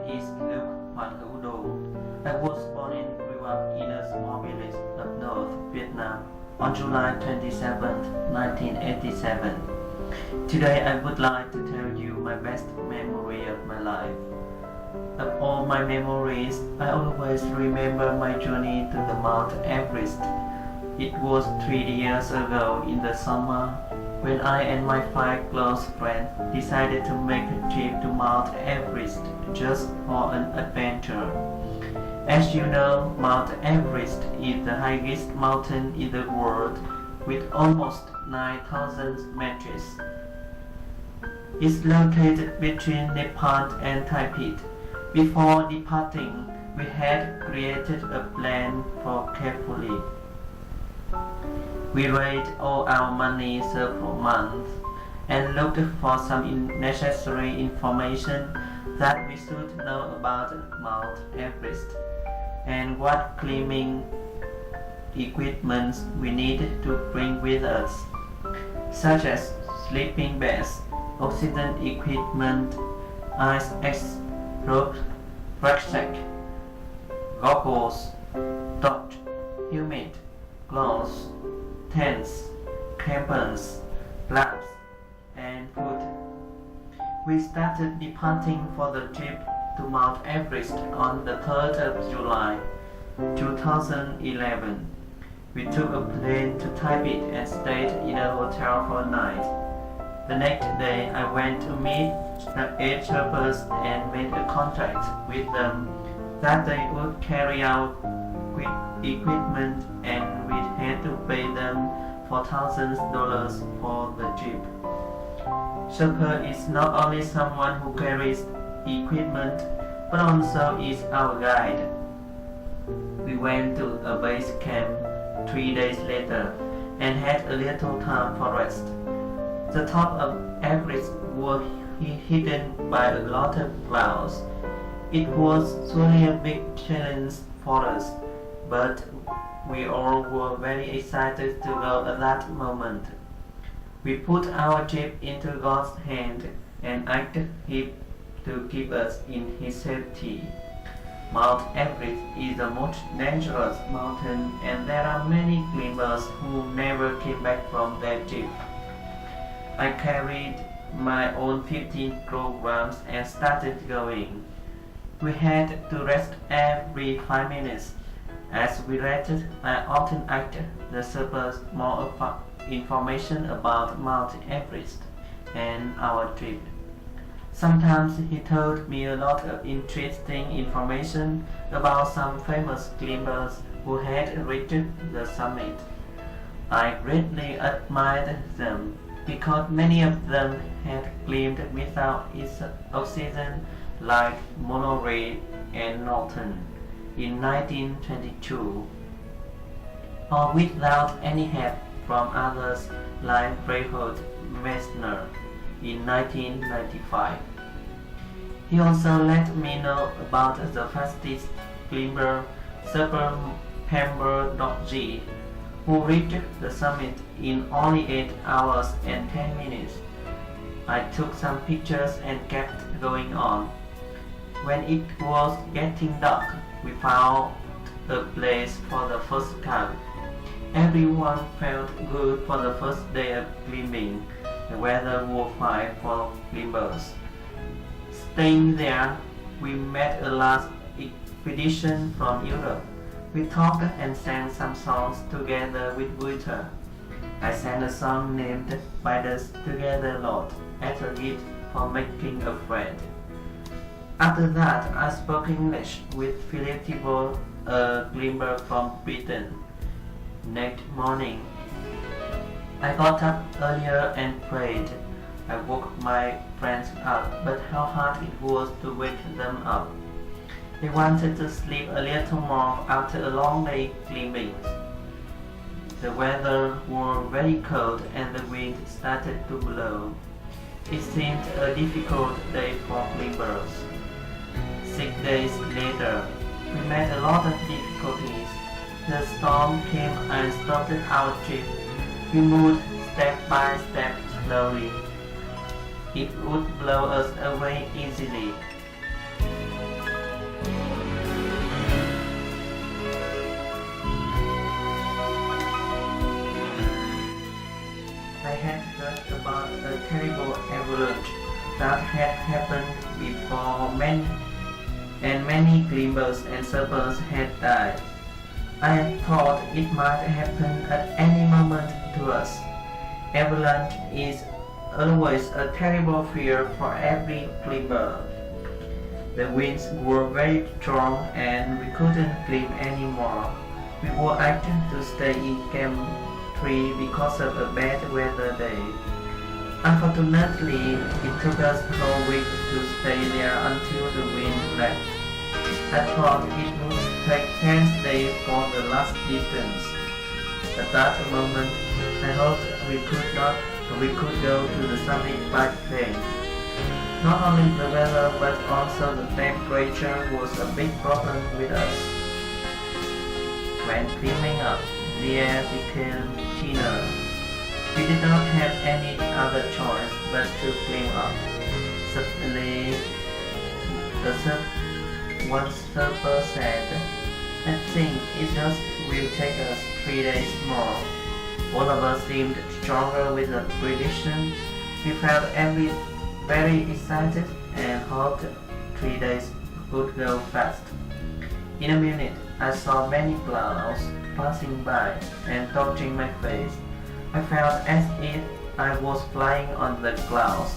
is Luke Hoang. I was born and grew up in a small village of North Vietnam on July 27, 1987. Today I would like to tell you my best memory of my life. Of all my memories, I always remember my journey to the Mount Everest. It was 3 years ago in the summer when I and my 5 close friends decided to make a trip to Mount Everest just for an adventure. As you know, Mount Everest is the highest mountain in the world with almost 9,000 meters. It's located between Nepal and Tibet. Before departing, we had created a plan for carefully. We raised all our money several months and looked for some necessary information that we should know about Mount Everest and what climbing equipment we needed to bring with us, such as sleeping bags, oxygen equipment, ice axe, rope, rucksack, goggles, torch, helmet, gloves, tents, campers, lamps, and food. We started departing for the trip to Mount Everest on the 3rd of July, 2011. We took a plane to Tibet and stayed in a hotel for a night. The next day, I went to meet the 8 Sherpas and made a contract with them that they would carry out equipment and we had to pay them $4,000 for the trip. Sherpa is not only someone who carries equipment but also is our guide. We went to a base camp 3 days later and had a little time for rest. The top of Everest was hidden by a lot of clouds. It was truly a big challenge for us, but we all were very excited to go at that moment. We put our trip into God's hand and asked Him to keep us in His safety. Mount Everest is the most dangerous mountain and there are many climbers who never came back from their trip. I carried my own 15 kilograms and started going. We had to rest every 5 minutes. As we rested, I often asked the Sherpas more information about Mount Everest and our trip. Sometimes he told me a lot of interesting information about some famous climbers who had reached the summit. I greatly admired them because many of them had climbed without oxygen like Monterey and Norton in 1922, or without any help from others like Reinhold Messner in 1995. He also let me know about the fastest climber Super Pember Dorji, who reached the summit in only 8 hours and 10 minutes. I took some pictures and kept going on. When it was getting dark, we found a place for the first camp. Everyone felt good for the first day of climbing. The weather was fine for climbers. Staying there, we met a last expedition from Europe. We talked and sang some songs together with Wouter. I sang a song named Bind Us Together, Lord, as a gift for making a friend. After that, I spoke English with Philip Thibault, a climber from Britain. Next morning, I got up earlier and prayed. I woke my friends up, but how hard it was to wake them up. They wanted to sleep a little more after a long day climbing. The weather was very cold and the wind started to blow. It seemed a difficult day for climbers. 6 days later, we met a lot of difficulties. The storm came and stopped our trip. We moved step by step slowly. It would blow us away easily. I had heard about a terrible avalanche that had happened before many climbers and surfers had died. I thought it might happen at any moment to us. Avalanche is always a terrible fear for every climber. The winds were very strong and we couldn't climb anymore. We were asked to stay in Camp 3 because of a bad weather day. Unfortunately, it took us a whole week to stay there until the wind left. I thought it would take 10 days for the last distance. At that moment, I hoped we could go to the summit by plane. Not only the weather but also the temperature was a big problem with us. When climbing up, the air became thinner. We did not have any other choice but to climb up. Suddenly, one surfer said, "I think it just will take us 3 days more." All of us seemed stronger with the prediction. We felt very excited and hoped 3 days would go fast. In a minute, I saw many clouds passing by and touching my face. I felt as if I was flying on the clouds.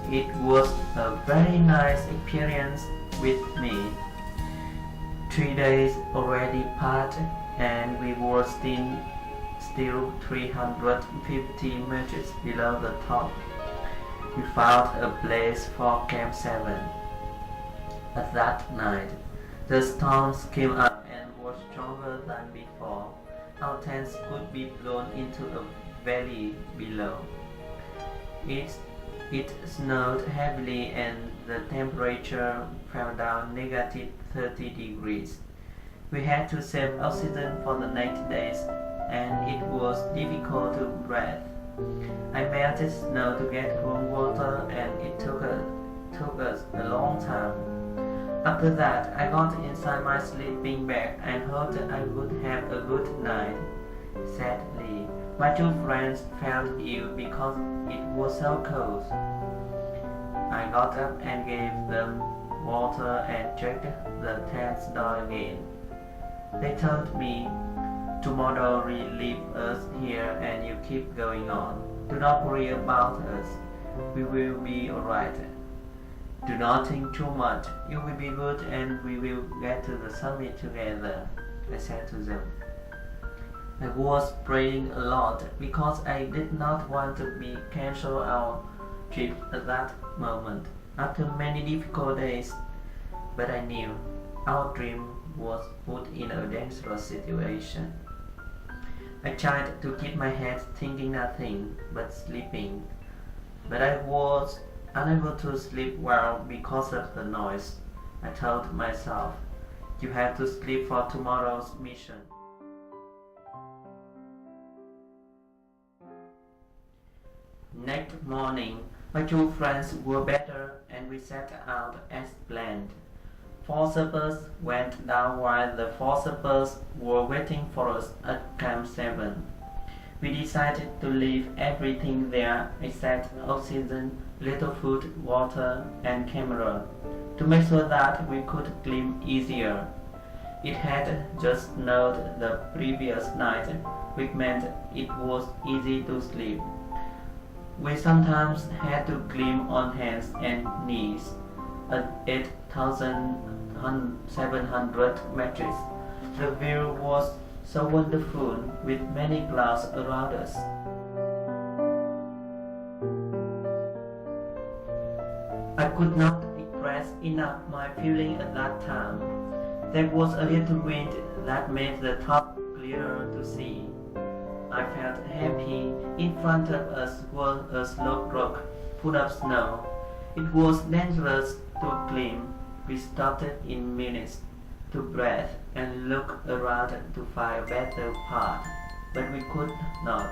It was a very nice experience with me. 3 days already passed and we were still 350 meters below the top. We found a place for Camp 7. At that night, the storms came up and were stronger than before. Our tents could be blown into a valley below. It snowed heavily and the temperature fell down negative 30 degrees. We had to save oxygen for the next days and it was difficult to breathe. I melted snow to get warm water and it took us a long time. After that, I got inside my sleeping bag and hoped I would have a good night. Sadly, my two friends felt ill because it was so cold. I got up and gave them water and checked the tent's door again. They told me, "Tomorrow we leave us here and you keep going on. Do not worry about us. We will be alright. Do not think too much. You will be good and we will get to the summit together," I said to them. I was praying a lot because I did not want to cancel our trip at that moment after many difficult days. But I knew our dream was put in a dangerous situation. I tried to keep my head thinking nothing but sleeping, but I was unable to sleep well because of the noise. I told myself, "You have to sleep for tomorrow's mission." Next morning, my two friends were better and we set out as planned. 4 surfers went down while the 4 surfers were waiting for us at Camp 7. We decided to leave everything there except oxygen, little food, water, and camera to make sure that we could climb easier. It had just snowed the previous night, which meant it was easy to sleep. We sometimes had to climb on hands and knees at 8,700 meters. The view was so wonderful with many clouds around us. I could not express enough my feeling at that time. There was a little wind that made the top clearer to see. I felt happy. In front of us was a slope rock full of snow. It was dangerous to climb. We stopped in minutes to breathe and look around to find a better path, but we could not.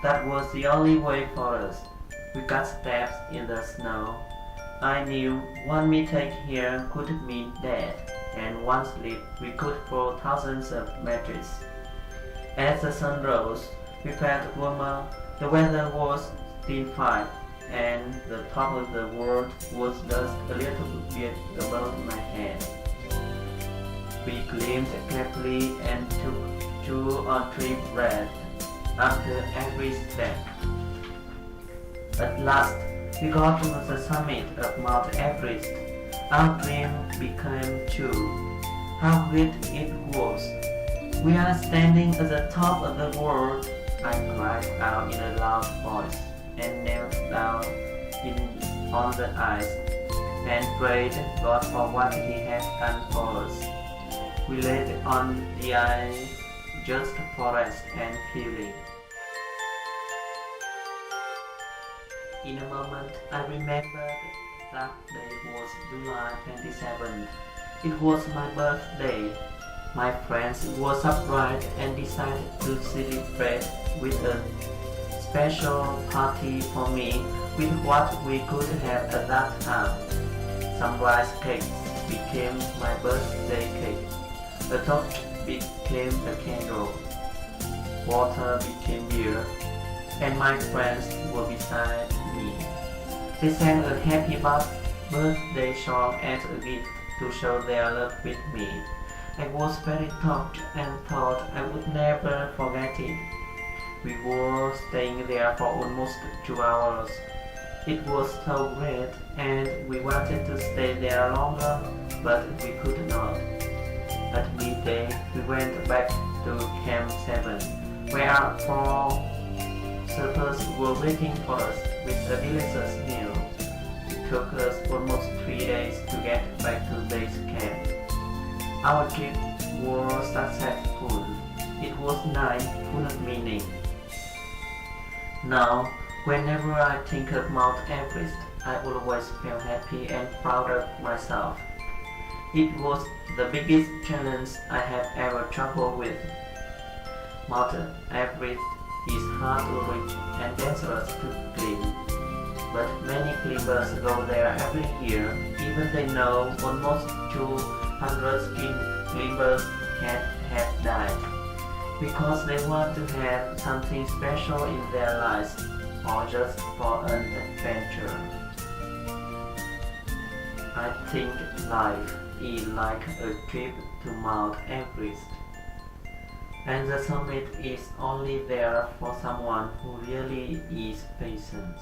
That was the only way for us. We got steps in the snow. I knew one mistake here could mean death, and one slip we could fall thousands of meters. As the sun rose, We felt warmer, the weather was still fine, and the top of the world was just a little bit above my head. We climbed carefully and took 2 or 3 breaths after every step. At last, we got to the summit of Mount Everest. Our dream became true. How great it was! We are standing at the top of the world, I cried out in a loud voice and knelt down on the ice and prayed God for what He had done for us. We laid on the ice just for rest and healing. In a moment, I remembered that day was July 27th. It was my birthday. My friends were surprised and decided to celebrate with a special party for me with what we could have at that time. Some rice cakes became my birthday cake. A torch became a candle. Water became beer. And my friends were beside me. They sang a happy birthday song as a gift to show their love with me. I was very touched and thought I would never forget it. We were staying there for almost 2 hours. It was so great and we wanted to stay there longer, but we could not. At midday, we went back to Camp 7, where our 4 servers were waiting for us with a delicious meal. It took us almost 3 days to get back to base camp. Our trip was successful. It was nice, full of meaning. Now, whenever I think of Mount Everest, I always feel happy and proud of myself. It was the biggest challenge I have ever struggled with. Mount Everest is hard to reach and dangerous to climb, but many climbers go there every year, even they know almost 200 climbers have died, because they want to have something special in their lives, or just for an adventure. I think life is like a trip to Mount Everest. And the summit is only there for someone who really is patient.